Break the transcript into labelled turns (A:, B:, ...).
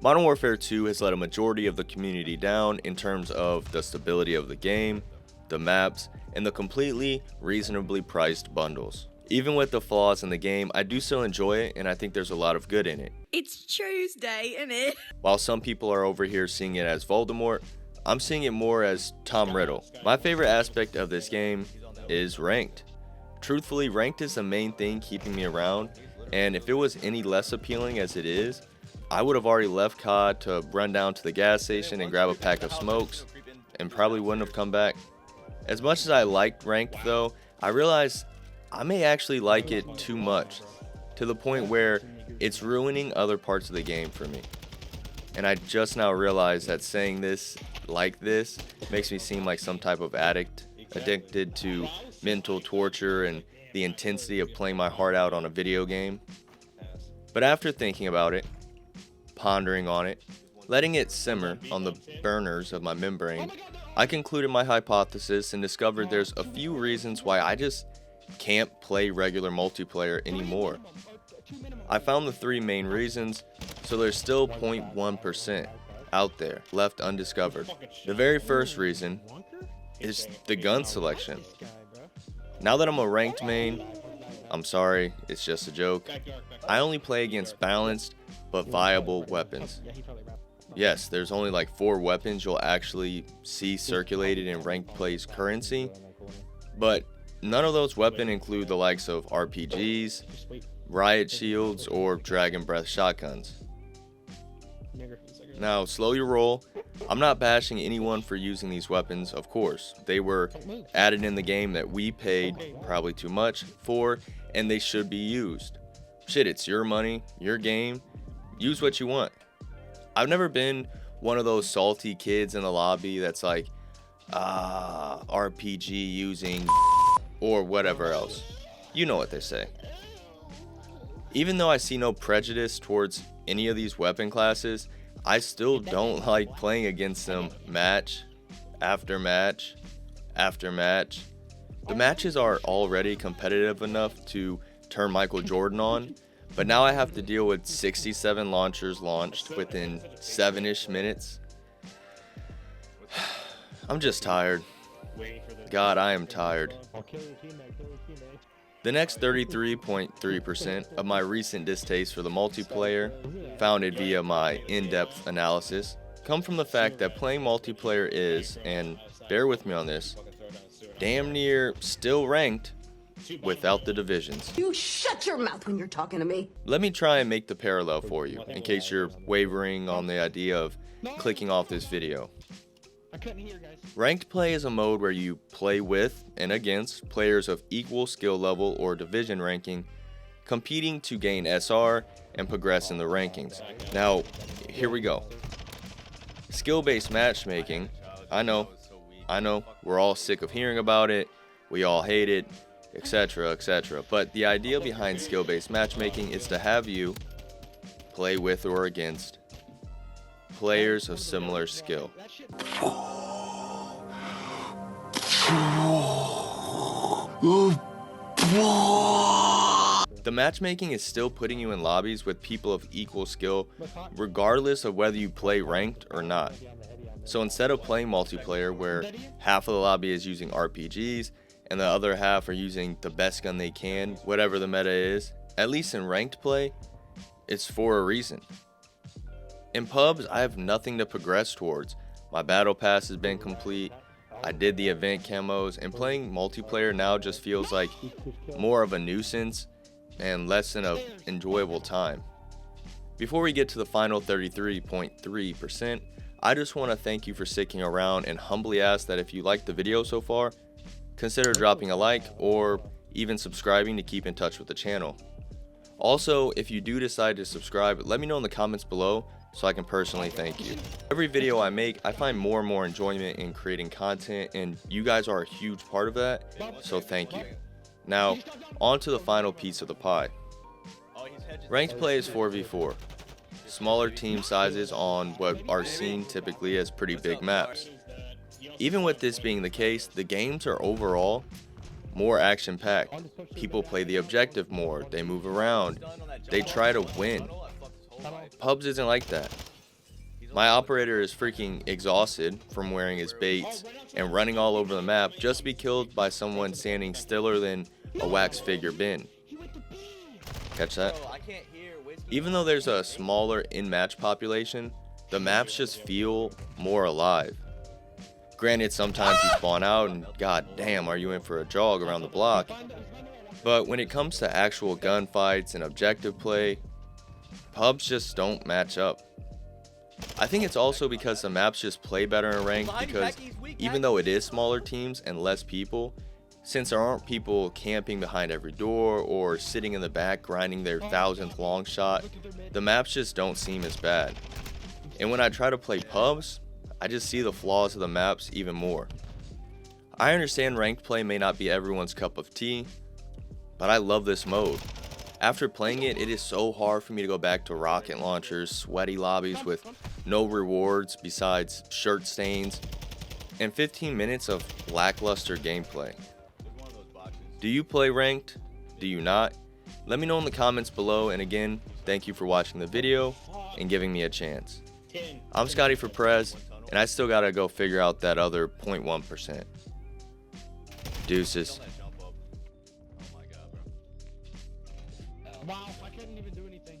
A: Modern Warfare 2 has let a majority of the community down in terms of the stability of the game, the maps, and the completely reasonably priced bundles. Even with the flaws in the game, I do still enjoy it, and I think there's a lot of good in it.
B: It's Tuesday, innit?
A: While some people are over here seeing it as Voldemort, I'm seeing it more as Tom Riddle. My favorite aspect of this game is ranked. Truthfully, ranked is the main thing keeping me around, and if it was any less appealing as it is, I would have already left COD to run down to the gas station and grab a pack of smokes, and probably wouldn't have come back. As much as I liked ranked though, I realized I may actually like it too much, to the point where it's ruining other parts of the game for me. And I just now realized that saying this like this makes me seem like some type of addict, addicted to mental torture and the intensity of playing my heart out on a video game. But after thinking about it, pondering on it, letting it simmer on the burners of my membrane, I concluded my hypothesis and discovered there's a few reasons why I just can't play regular multiplayer anymore. I found the 3 main reasons, so there's still 0.1% out there left undiscovered. The very first reason is the gun selection. Now that I'm a ranked main, I'm sorry, it's just a joke, I only play against balanced but viable weapons. Yes, there's only like 4 weapons you'll actually see circulated in ranked play's currency, but none of those weapons include the likes of RPGs, riot shields, or dragon breath shotguns. Now, slow your roll. I'm not bashing anyone for using these weapons, of course. They were added in the game that we paid probably too much for, and they should be used. Shit, it's your money, your game. Use what you want. I've never been one of those salty kids in the lobby that's like, RPG using or whatever else. You know what they say. Even though I see no prejudice towards any of these weapon classes, I still don't like playing against them match after match after match. The matches are already competitive enough to turn Michael Jordan on, but now I have to deal with 67 launchers launched within 7-ish minutes. I'm just tired. God, I am tired. The next 33.3% of my recent distaste for the multiplayer, founded via my in-depth analysis, come from the fact that playing multiplayer is, and bear with me on this, damn near still ranked without the divisions.
B: You shut your mouth when you're talking to me.
A: Let me try and make the parallel for you, in case you're wavering on the idea of clicking off this video. Ranked play is a mode where you play with and against players of equal skill level or division ranking, competing to gain SR and progress in the rankings. Now, here we go. Skill-based matchmaking, I know, we're all sick of hearing about it, we all hate it, etc., etc. But the idea behind skill-based matchmaking is to have you play with or against players of similar skill. The matchmaking is still putting you in lobbies with people of equal skill, regardless of whether you play ranked or not. So instead of playing multiplayer where half of the lobby is using RPGs and the other half are using the best gun they can, whatever the meta is, at least in ranked play, it's for a reason. In pubs, I have nothing to progress towards. My battle pass has been complete, I did the event camos, and playing multiplayer now just feels like more of a nuisance and less than an enjoyable time. Before we get to the final 33.3%, I just want to thank you for sticking around and humbly ask that if you liked the video so far, consider dropping a like or even subscribing to keep in touch with the channel. Also, if you do decide to subscribe, let me know in the comments below so I can personally thank you. Every video I make, I find more and more enjoyment in creating content, and you guys are a huge part of that, so thank you. Now, on to the final piece of the pie. Ranked play is 4v4. Smaller team sizes on what are seen typically as pretty big maps. Even with this being the case, the games are overall more action-packed. People play the objective more, they move around, they try to win. Pubs isn't like that. My operator is freaking exhausted from wearing his baits and running all over the map just to be killed by someone standing stiller than a wax figure bin. Catch that? Even though there's a smaller in-match population, the maps just feel more alive. Granted, sometimes you spawn out and god damn are you in for a jog around the block, but when it comes to actual gunfights and objective play, pubs just don't match up. I think it's also because the maps just play better in ranked because even though it is smaller teams and less people, since there aren't people camping behind every door or sitting in the back grinding their 1000th long shot, the maps just don't seem as bad. And when I try to play pubs, I just see the flaws of the maps even more. I understand ranked play may not be everyone's cup of tea, but I love this mode. After playing it, it is so hard for me to go back to rocket launchers, sweaty lobbies with no rewards besides shirt stains, and 15 minutes of lackluster gameplay. Do you play ranked? Do you not? Let me know in the comments below, and again, thank you for watching the video and giving me a chance. I'm Scotty for Prez, and I still gotta go figure out that other 0.1%. Deuces.
C: Wow, I couldn't even do anything.